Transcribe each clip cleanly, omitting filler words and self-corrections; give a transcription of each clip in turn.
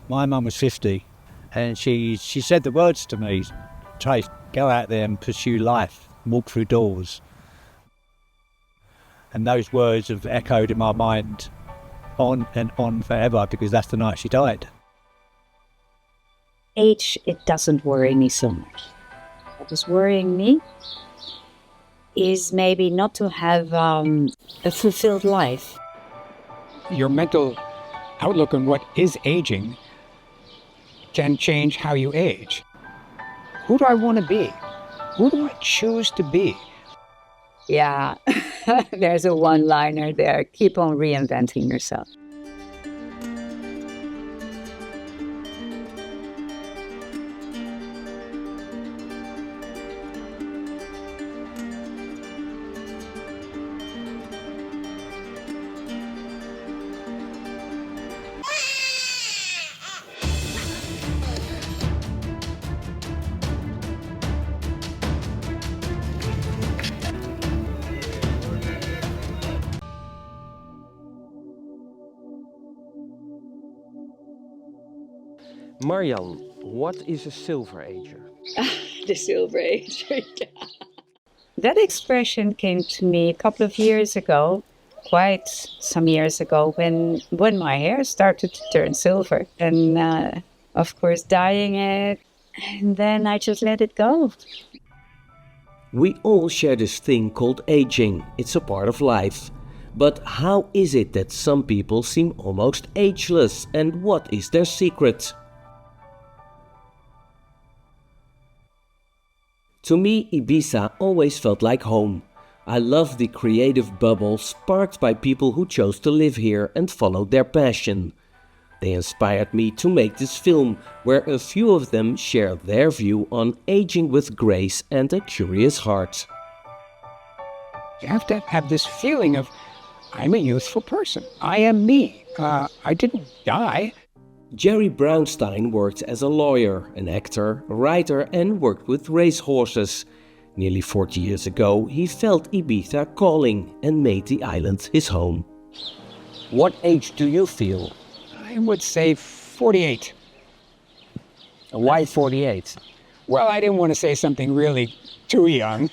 My mum was 50 and she said the words to me, Trace, go out there and pursue life, walk through doors. And those words have echoed in my mind on and on forever, because that's the night she died. Age, it doesn't worry me so much. What is worrying me is maybe not to have a fulfilled life. Your mental outlook on what is aging can change how you age. Who do I want to be? Who do I choose to be? Yeah, there's a one-liner there. Keep on reinventing yourself. Marian, what is a Silverager? The Silverager. That expression came to me a couple of years ago, quite some years ago, when my hair started to turn silver. And of course, dyeing it, and then I just let it go. We all share this thing called aging. It's a part of life. But how is it that some people seem almost ageless, and what is their secret? To me, Ibiza always felt like home. I love the creative bubble sparked by people who chose to live here and followed their passion. They inspired me to make this film, where a few of them share their view on aging with grace and a curious heart. You have to have this feeling of, I'm a youthful person. I am me. I didn't die. Jerry Brownstein worked as a lawyer, an actor, a writer, and worked with racehorses. Nearly 40 years ago, he felt Ibiza calling and made the island his home. What age do you feel? I would say 48. Why 48? Well, I didn't want to say something really too young.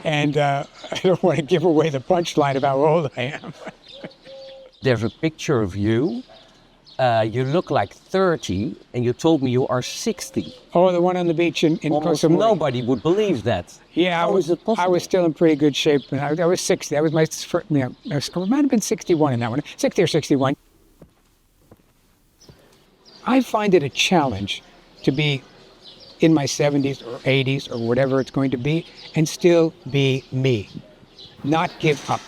And I don't want to give away the punchline of how old I am. There's a picture of you. You look like 30, and you told me you are 60. Oh, the one on the beach in Almost Koh Samui. nobody would believe that. Yeah, How is it possible? I was still in pretty good shape. And I was 60. That was my first, I might have been 61 in that one. 60 or 61. I find it a challenge to be in my 70s or 80s or whatever it's going to be and still be me. Not give up.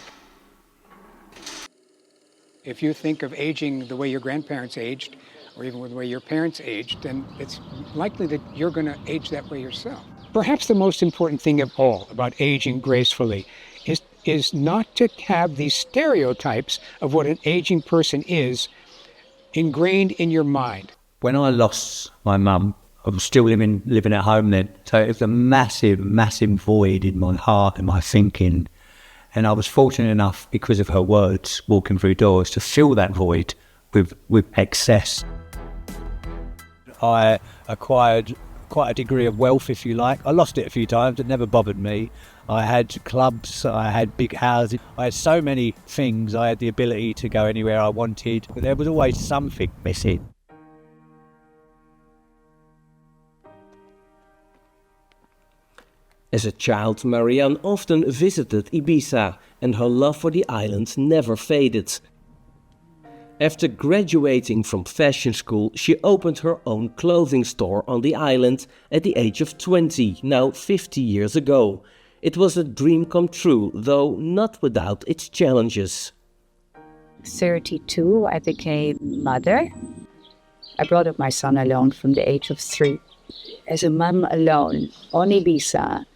If you think of aging the way your grandparents aged, or even the way your parents aged, then it's likely that you're going to age that way yourself. Perhaps the most important thing of all about aging gracefully is not to have these stereotypes of what an aging person is ingrained in your mind. When I lost my mum, I was still living at home then. So it was a massive, massive void in my heart and my thinking. And I was fortunate enough, because of her words, walking through doors, to fill that void with excess. I acquired quite a degree of wealth, if you like. I lost it a few times. It never bothered me. I had clubs, I had big houses. I had so many things. I had the ability to go anywhere I wanted. But there was always something missing. As a child, Marian often visited Ibiza, and her love for the island never faded. After graduating from fashion school, she opened her own clothing store on the island at the age of 20, now 50 years ago. It was a dream come true, though not without its challenges. 32, I became mother. I brought up my son alone from the age of 3. As a mum alone on Ibiza,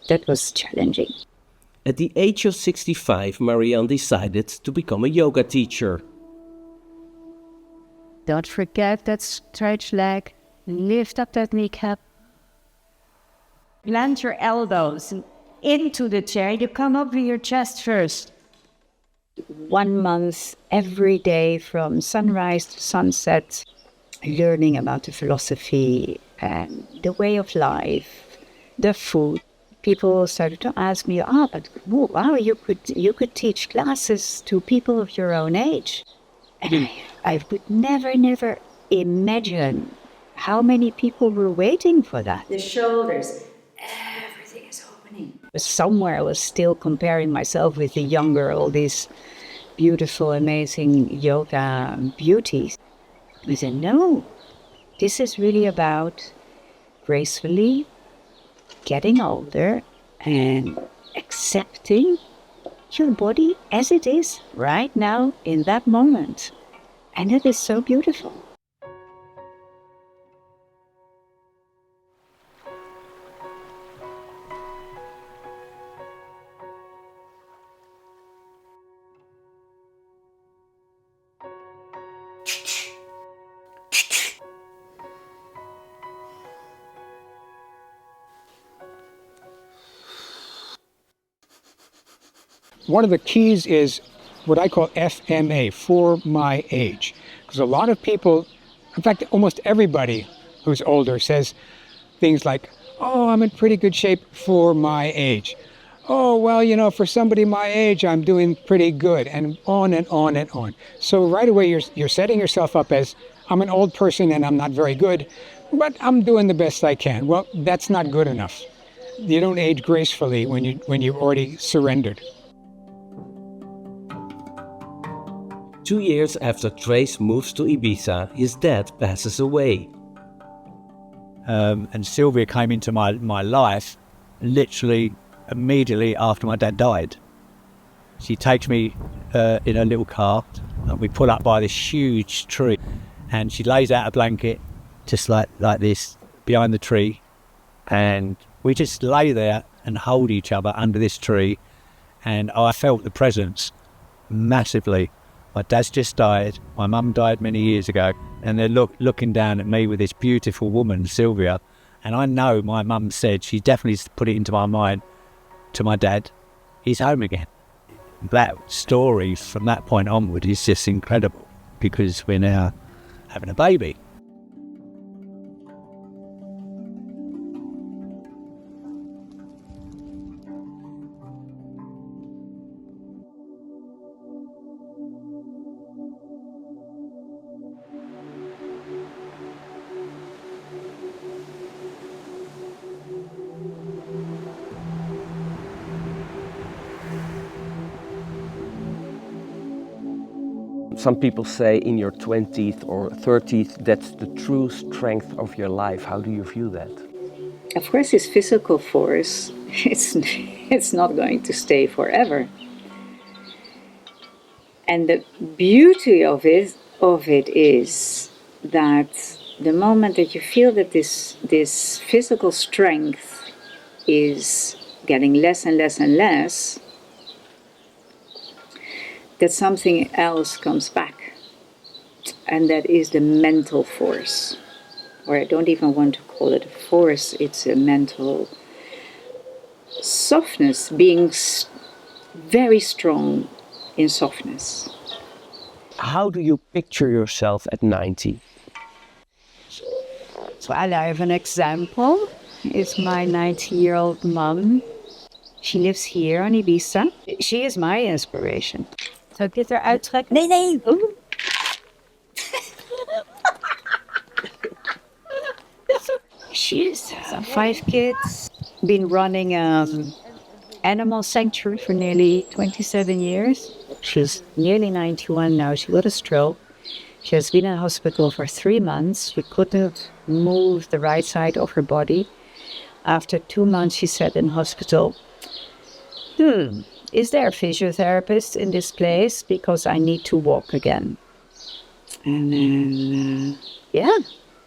that was challenging. At the age of 65, Marian decided to become a yoga teacher. Don't forget that stretch leg. Lift up that kneecap. Plant your elbows into the chair. You come up with your chest first. 1 month every day from sunrise to sunset, learning about the philosophy and the way of life, the food. People started to ask me, but wow, you could teach classes to people of your own age. And I would never imagine how many people were waiting for that. The shoulders, everything is opening. Somewhere I was still comparing myself with the young girl, these beautiful, amazing yoga beauties. I said, no, this is really about gracefully getting older and accepting your body as it is right now in that moment. And it is so beautiful. One of the keys is what I call FMA, for my age. Because a lot of people, in fact, almost everybody who's older says things like, oh, I'm in pretty good shape for my age. Oh, well, for somebody my age, I'm doing pretty good, and on and on and on. So right away, you're setting yourself up as, I'm an old person and I'm not very good, but I'm doing the best I can. Well, that's not good enough. You don't age gracefully when you've already surrendered. 2 years after Trace moves to Ibiza, his dad passes away. And Sylvia came into my life literally immediately after my dad died. She takes me in her little car, and we pull up by this huge tree, and she lays out a blanket just like this behind the tree, and we just lay there and hold each other under this tree, and I felt the presence massively. My dad's just died, my mum died many years ago, and they're looking down at me with this beautiful woman, Sylvia, and I know my mum said, she definitely put it into my mind, to my dad, he's home again. That story from that point onward is just incredible, because we're now having a baby. Some people say in your 20th or 30th, that's the true strength of your life. How do you view that? Of course, this physical force, it's not going to stay forever. And the beauty of it is that the moment that you feel that this physical strength is getting less and less and less, that something else comes back, and that is the mental force. Or I don't even want to call it a force, it's a mental softness, being very strong in softness. How do you picture yourself at 90? So I have an example. It's my 90-year-old mom. She lives here on Ibiza. She is my inspiration. Zal ik dit eruit trekken? Nee. Oeh. She's 5 kids. Been running an animal sanctuary for nearly 27 years. She's nearly 91 now. She got a stroke. She has been in hospital for 3 months. She couldn't move the right side of her body. After 2 months, she said in hospital, is there a physiotherapist in this place? Because I need to walk again. And then, yeah,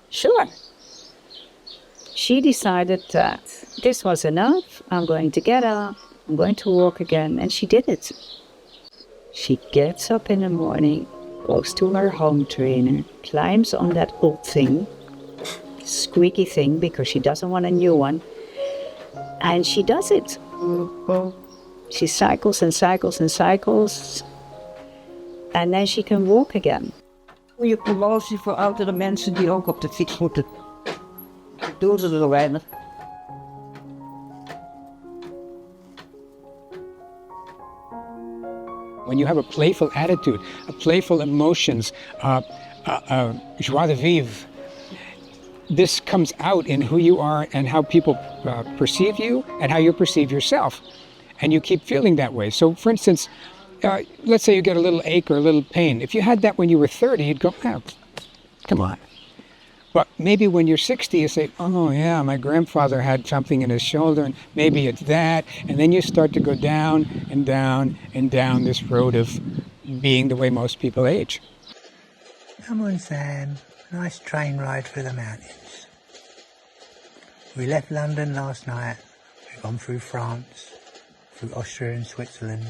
sure. She decided that this was enough. I'm going to get up. I'm going to walk again. And she did it. She gets up in the morning, goes to her home trainer, climbs on that old thing, squeaky thing, because she doesn't want a new one. And she does it. She cycles and cycles and cycles. And then she can walk again. Goede promotie voor oudere mensen die ook op de fiets moeten. Doen ze er zo weinig. When you have a playful attitude, a playful emotions, joie de vivre, this comes out in who you are and how people perceive you and how you perceive yourself. And you keep feeling that way. So, for instance, let's say you get a little ache or a little pain. If you had that when you were 30, you'd go, oh, come on. But maybe when you're 60, you say, oh yeah, my grandfather had something in his shoulder, and maybe it's that. And then you start to go down and down and down this road of being the way most people age. Come on, Sam. Nice train ride through the mountains. We left London last night. We've gone through France, through Austria and Switzerland.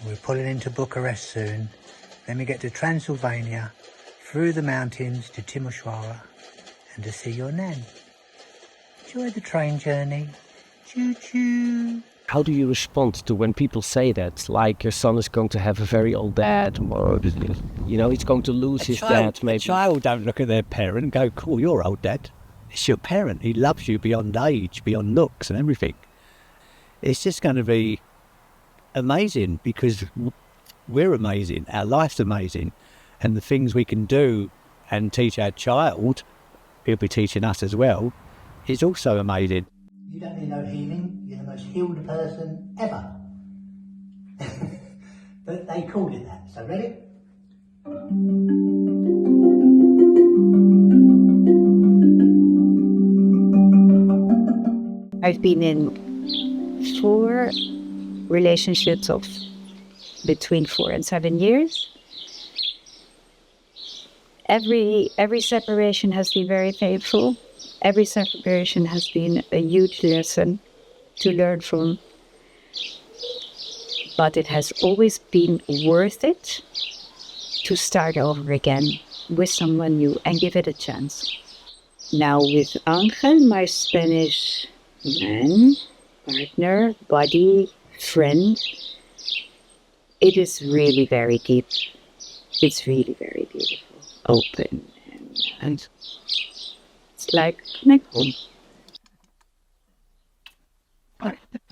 We're pulling into Bucharest soon. Then we get to Transylvania, through the mountains to Timisoara, and to see your nan. Enjoy the train journey. Choo-choo. How do you respond to when people say that? Like your son is going to have a very old dad, or you know, he's going to lose his dad. Maybe A child don't look at their parent and go, cool, you're old, Dad. It's your parent. He loves you beyond age, beyond looks and everything. It's just going to be amazing because we're amazing. Our life's amazing. And the things we can do and teach our child, he'll be teaching us as well, is also amazing. You don't need no healing. You're the most healed person ever. But they called it that. So ready? I've been in 4 relationships of between 4 and 7 years. Every separation has been very painful. Every separation has been a huge lesson to learn from. But it has always been worth it to start over again with someone new and give it a chance. Now with Angel, my Spanish man, partner, buddy, friend, it is really very deep. It's really very beautiful. Open and it's like connect home.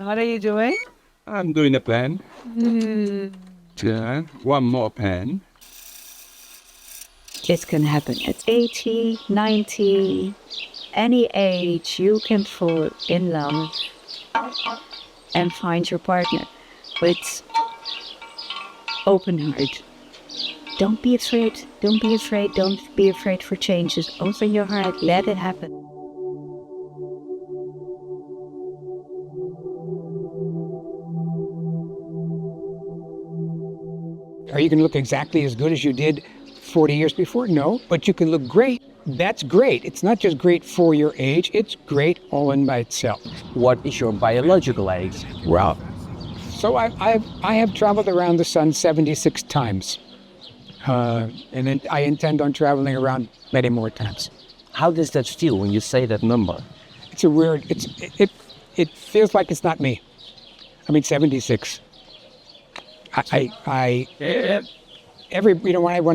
How are you doing? I'm doing a plan. Yeah, one more plan. This can happen at 80, 90, any age you can fall in love and find your partner. But it's open heart. Don't be afraid. Don't be afraid. Don't be afraid for changes. Open your heart. Let it happen. Are you going to look exactly as good as you did 40 years before? No, but you can look great. That's great. It's not just great for your age. It's great all in by itself. What is your biological age? Wow. So I have traveled around the sun 76 times. And then I intend on traveling around many more times. How does that feel when you say that number? It's a weird, it feels like it's not me. I mean, 76. When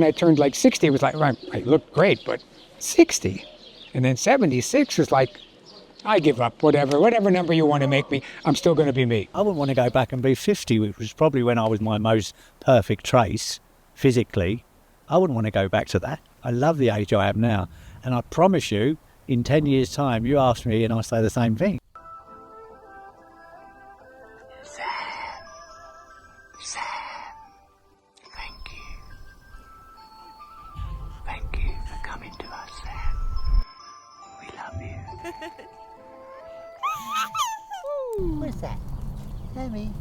I turned like 60, it was like, right, I look great, but 60. And then 76 is like, I give up, whatever number you want to make me, I'm still going to be me. I wouldn't want to go back and be 50, which was probably when I was my most perfect trace, physically. I wouldn't want to go back to that. I love the age I am now. And I promise you, in 10 years' time, you ask me and I say the same thing. Sam, thank you. Thank you for coming to us, Sam. We love you. What's that? Sammy?